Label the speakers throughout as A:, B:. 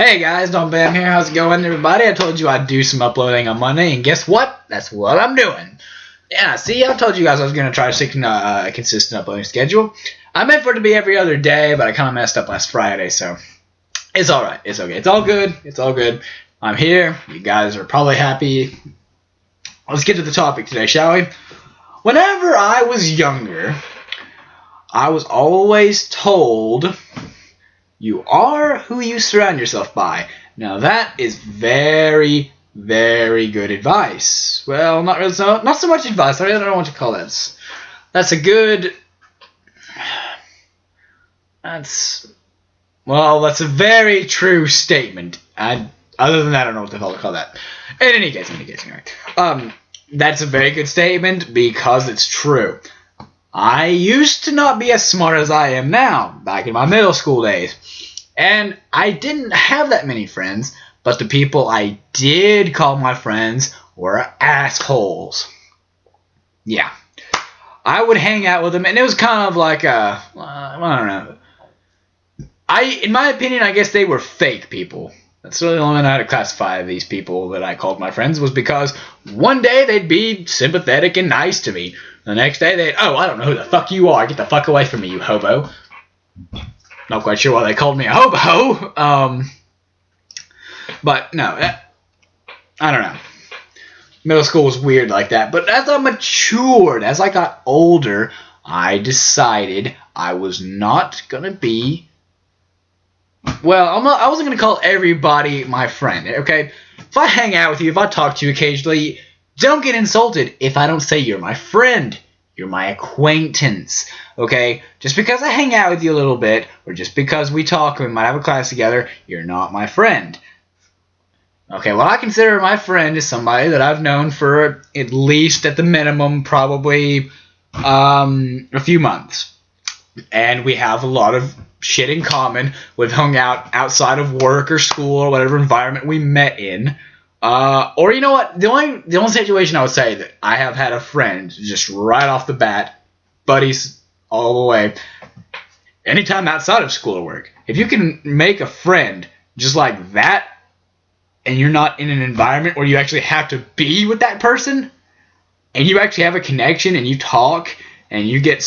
A: Hey guys, Don Bam here. How's it going, everybody? I told you I'd do some uploading on Monday, and guess what? That's what I'm doing. Yeah, see, I told you guys I was going to try to stick to a consistent uploading schedule. I meant for it to be every other day, but I kind of messed up last Friday, so it's alright. It's okay. It's all good. It's all good. I'm here. You guys are probably happy. Let's get to the topic today, shall we? Whenever I was younger, I was always told, you are who you surround yourself by. Now that is very, very good advice. Well, not so much advice. I don't know what to call that. That's a that's a very true statement. Other than that, I don't know what the hell to call that. In any case, anyway. That's a very good statement because it's true. I used to not be as smart as I am now, back in my middle school days. And I didn't have that many friends, but the people I did call my friends were assholes. Yeah. I would hang out with them, and it was kind of like I don't know. In my opinion, I guess they were fake people. That's really the only way I had to classify these people that I called my friends, was because one day they'd be sympathetic and nice to me. The next day I don't know who the fuck you are. Get the fuck away from me, you hobo. Not quite sure why they called me a hobo. But no, I don't know. Middle school was weird like that. But as I matured, as I got older, I decided I was not going to be... Well, I wasn't going to call everybody my friend, okay? If I hang out with you, if I talk to you occasionally, don't get insulted if I don't say you're my friend. You're my acquaintance, okay? Just because I hang out with you a little bit, or just because we talk and we might have a class together, you're not my friend. Okay, what I consider my friend is somebody that I've known for at least, at the minimum, probably a few months. And we have a lot of shit in common. We've hung out outside of work or school or whatever environment we met in. Or you know what? The only situation I would say that I have had a friend just right off the bat, buddies all the way, anytime outside of school or work. If you can make a friend just like that, and you're not in an environment where you actually have to be with that person, and you actually have a connection and you talk, and you get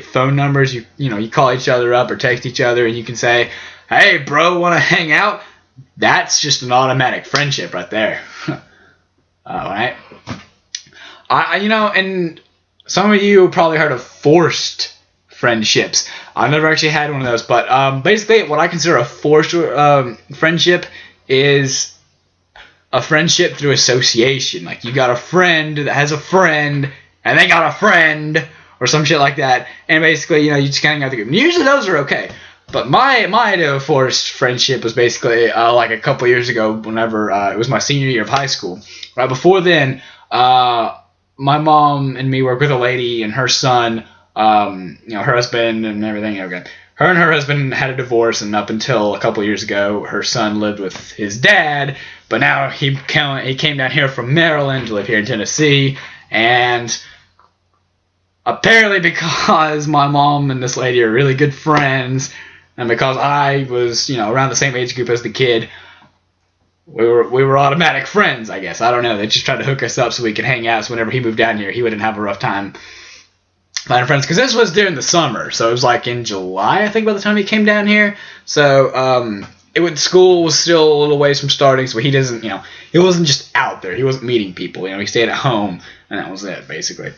A: phone numbers, you call each other up or text each other, and you can say, "Hey, bro, want to hang out?" That's just an automatic friendship right there. Alright? And some of you probably heard of forced friendships. I've never actually had one of those, but basically what I consider a forced friendship is a friendship through association. Like, you got a friend that has a friend, and they got a friend, or some shit like that, and basically, you just kind of got the group. And usually those are okay. But my idea of forced friendship was basically like a couple years ago, whenever it was my senior year of high school. Right before then, my mom and me worked with a lady and her son, her husband and everything. Okay, her and her husband had a divorce, and up until a couple years ago, her son lived with his dad. But now he came down here from Maryland to live here in Tennessee, and apparently because my mom and this lady are really good friends, and because I was, around the same age group as the kid, we were automatic friends, I guess. I don't know. They just tried to hook us up so we could hang out. So whenever he moved down here, he wouldn't have a rough time finding friends. Because this was during the summer, so it was like in July, I think, by the time he came down here. So school was still a little ways from starting, so he doesn't, he wasn't just out there. He wasn't meeting people. He stayed at home, and that was it, basically.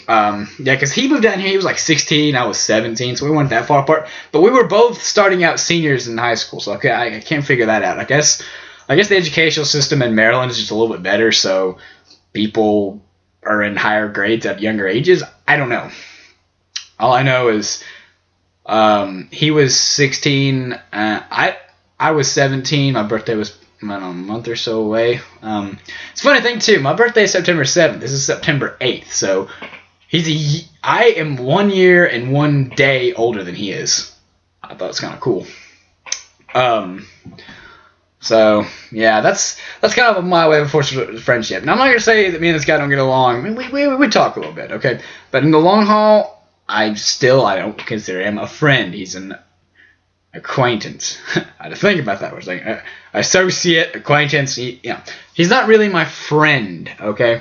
A: Because he moved down here, he was like 16, I was 17, so we weren't that far apart. But we were both starting out seniors in high school, so okay, I can't figure that out. I guess the educational system in Maryland is just a little bit better, so people are in higher grades at younger ages. I don't know. All I know is he was 16, I was 17, my birthday was a month or so away. It's a funny thing, too, my birthday is September 7th, this is September 8th, so... I am 1 year and 1 day older than he is. I thought it was kind of cool. So yeah, that's kind of my way of forced friendship. Now I'm not gonna say that me and this guy don't get along. I mean, we talk a little bit, okay? But in the long haul, I don't consider him a friend. He's an acquaintance. I had to think about that. I was like, associate, acquaintance. He's not really my friend. Okay,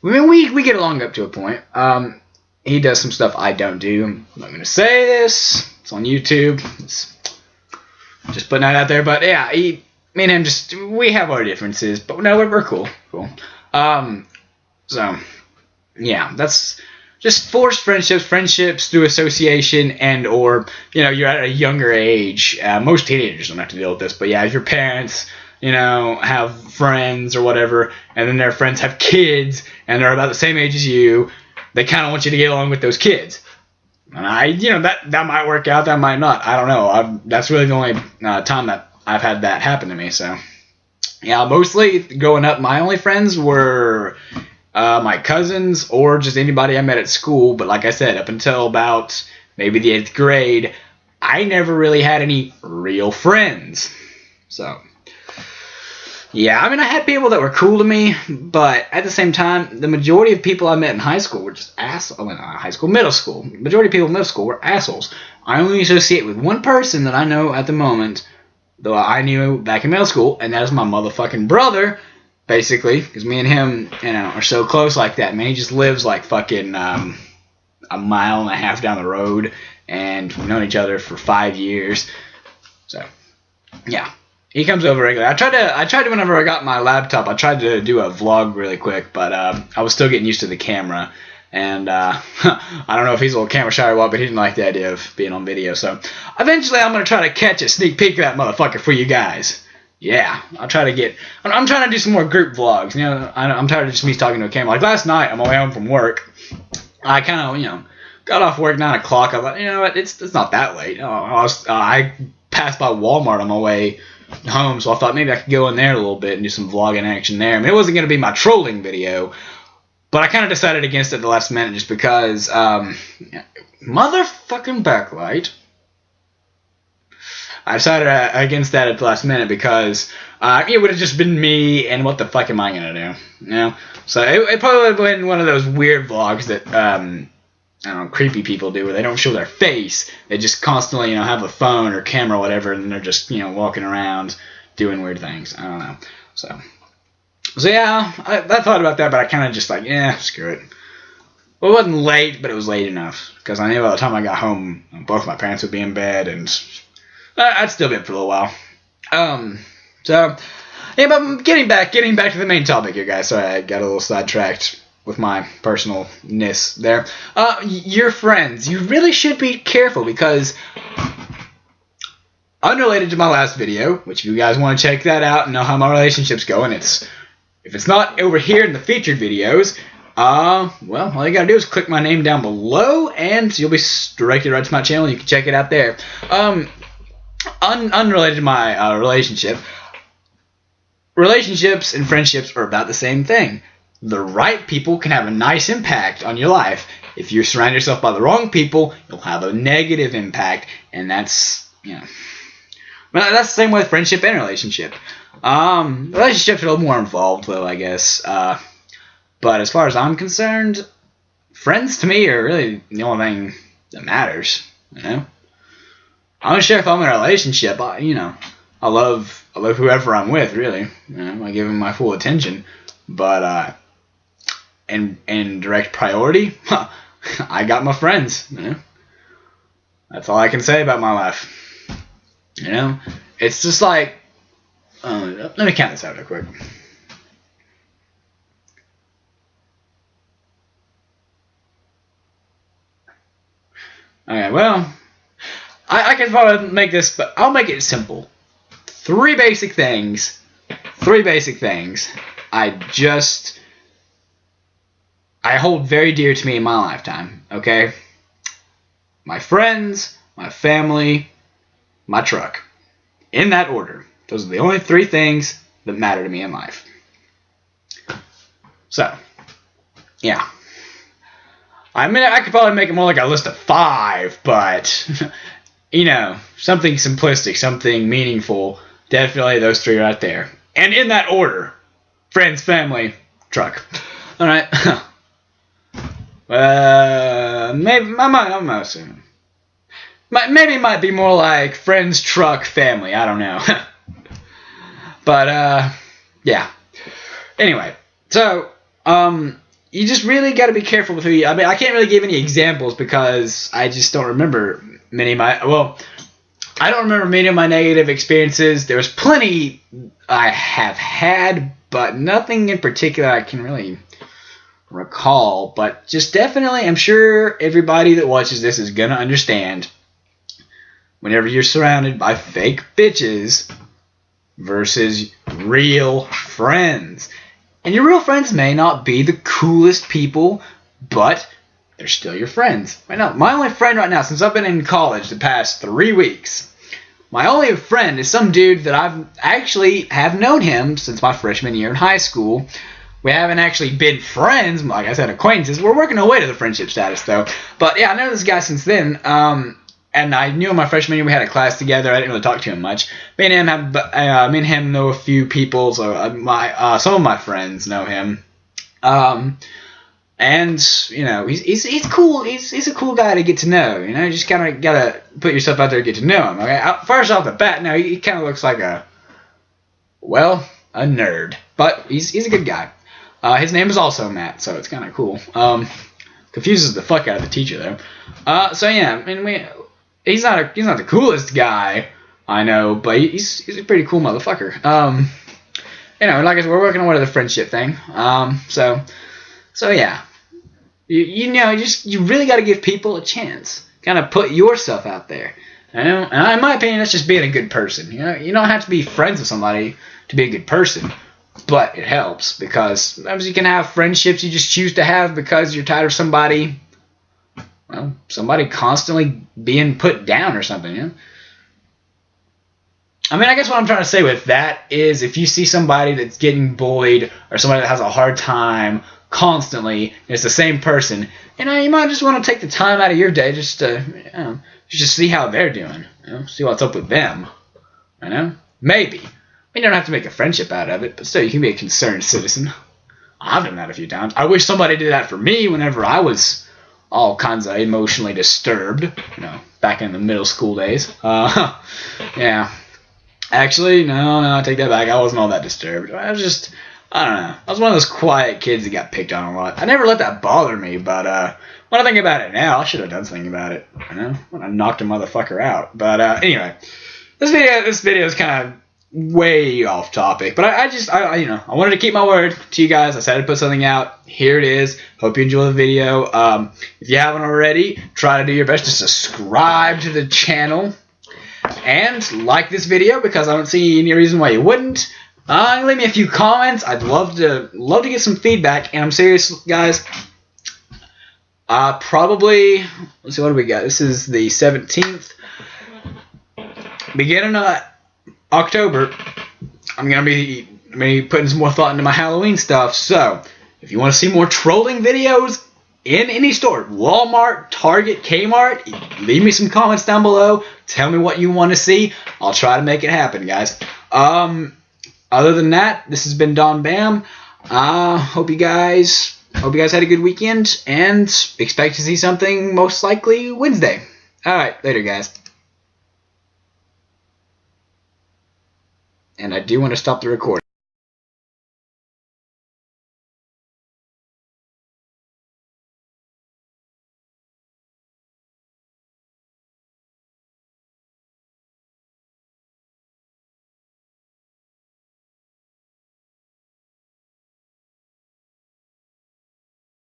A: I mean, we get along up to a point. He does some stuff I don't do. I'm not gonna say this. It's on YouTube. Just putting that out there. But yeah, me and him we have our differences, but no, we're cool. So yeah, that's just forced friendships through association and or you're at a younger age. Most teenagers don't have to deal with this, but yeah, if your parents have friends or whatever, and then their friends have kids and they're about the same age as you, they kind of want you to get along with those kids. And that might work out, that might not. I don't know. That's really the only time that I've had that happen to me. So yeah, mostly growing up, my only friends were my cousins or just anybody I met at school. But like I said, up until about maybe the 8th grade, I never really had any real friends. So yeah, I mean, I had people that were cool to me, but at the same time, the majority of people I met in high school were just assholes. High school, middle school. The majority of people in middle school were assholes. I only associate with one person that I know at the moment, though I knew back in middle school, and that is my motherfucking brother, basically, because me and him, are so close like that. Man, he just lives like fucking a mile and a half down the road, and we've known each other for 5 years. So, yeah. He comes over regularly. I tried to whenever I got my laptop, I tried to do a vlog really quick, but I was still getting used to the camera. And I don't know if he's a little camera shy or what, but he didn't like the idea of being on video. So eventually I'm going to try to catch a sneak peek of that motherfucker for you guys. Yeah, I'm trying to do some more group vlogs. I'm tired of just me talking to a camera. Like last night, I'm away home from work. I kind of, got off work 9 o'clock. I thought, what, it's not that late. I passed by Walmart on my way home, so I thought maybe I could go in there a little bit and do some vlogging action there. I mean, it wasn't going to be my trolling video, but I kind of decided against it at the last minute just because, motherfucking backlight. I decided against that at the last minute because it would have just been me, and what the fuck am I going to do? So it probably would have been one of those weird vlogs that, I don't know, creepy people do, where they don't show their face. They just constantly, have a phone or camera or whatever, and they're just, walking around doing weird things. I don't know. So yeah, I thought about that, but I kind of just screw it. Well, it wasn't late, but it was late enough, because I knew by the time I got home, both my parents would be in bed, and I'd still be up for a little while. So, yeah, but getting back to the main topic here, guys. Sorry, I got a little sidetracked with my personalness there. Your friends, you really should be careful, because unrelated to my last video, which if you guys want to check that out and know how my relationships go, and if it's not over here in the featured videos, well, all you gotta do is click my name down below, and you'll be directed right to my channel. You can check it out there. Unrelated to my relationship, relationships and friendships are about the same thing. The right people can have a nice impact on your life. If you surround yourself by the wrong people, you'll have a negative impact, and that's, But that's the same with friendship and relationship. Relationships are a little more involved, though, I guess. But as far as I'm concerned, friends to me are really the only thing that matters. I'm not sure if I'm in a relationship. I love whoever I'm with, really. I give them my full attention. But in direct priority, I got my friends. That's all I can say about my life. It's just like, let me count this out real quick. Okay, well, I can probably make this, but I'll make it simple. Three basic things I hold very dear to me in my lifetime, okay? My friends, my family, my truck. In that order. Those are the only three things that matter to me in life. So, yeah. I mean, I could probably make it more like a list of 5, but, something simplistic, something meaningful. Definitely those 3 right there. And in that order. Friends, family, truck. Alright. Maybe, I'm assuming. Maybe it might be more like friends, truck, family. I don't know. But, yeah. Anyway, so, you just really got to be careful with who you... I mean, I can't really give any examples because I just don't remember many of my... Well, I don't remember many of my negative experiences. There was plenty I have had, but nothing in particular I can really recall. But just definitely, I'm sure everybody that watches this is going to understand whenever you're surrounded by fake bitches versus real friends. And your real friends may not be the coolest people, but they're still your friends. Right now, my only friend right now, since I've been in college the past 3 weeks, my only friend is some dude that I've actually have known him since my freshman year in high school. We haven't actually been friends, like I said, acquaintances. We're working our way to the friendship status, though. But yeah, I know this guy since then. And I knew him my freshman year. We had a class together. I didn't really talk to him much. Me and him know a few people. So some of my friends know him. And you know, he's cool. He's a cool guy to get to know. You know, you just kind of gotta put yourself out there to get to know him. Okay, first off the bat, now he kind of looks like a nerd, but he's a good guy. His name is also Matt, so it's kind of cool. Confuses the fuck out of the teacher though. So yeah, I mean he's not the coolest guy I know, but he's a pretty cool motherfucker. You know, like I said, we're working on one of the friendship thing. So yeah, you know, you really got to give people a chance. Kind of put yourself out there. You know, and in my opinion, that's just being a good person. You know, you don't have to be friends with somebody to be a good person, but it helps because sometimes you can have friendships you just choose to have because you're tired of somebody constantly being put down or something. You know? I mean, I guess what I'm trying to say with that is if you see somebody that's getting bullied or somebody that has a hard time constantly, and it's the same person, you know, you might just want to take the time out of your day just to, just see how they're doing, see what's up with them, maybe. I mean, you don't have to make a friendship out of it, but still, you can be a concerned citizen. I've done that a few times. I wish somebody did that for me whenever I was all kinds of emotionally disturbed, back in the middle school days. Yeah. Actually, no, I take that back. I wasn't all that disturbed. I was just, I don't know. I was one of those quiet kids that got picked on a lot. I never let that bother me, but when I think about it now, I should have done something about it. When I knocked a motherfucker out. But anyway, this video is kind of way off topic, but I wanted to keep my word to you guys. I said I'd put something out. Here it is. Hope you enjoy the video. If you haven't already, try to do your best to subscribe to the channel and like this video because I don't see any reason why you wouldn't. Leave me a few comments. I'd love to get some feedback. And I'm serious, guys. Probably. Let's see, what do we got? This is the 17th. Beginning of October, I'm gonna be putting some more thought into my Halloween stuff. So, if you want to see more trolling videos in any store, Walmart, Target, Kmart, leave me some comments down below. Tell me what you want to see. I'll try to make it happen, guys. Other than that, this has been Don Bam. Hope you guys had a good weekend and expect to see something most likely Wednesday. All right, later, guys. And I do want to stop the recording.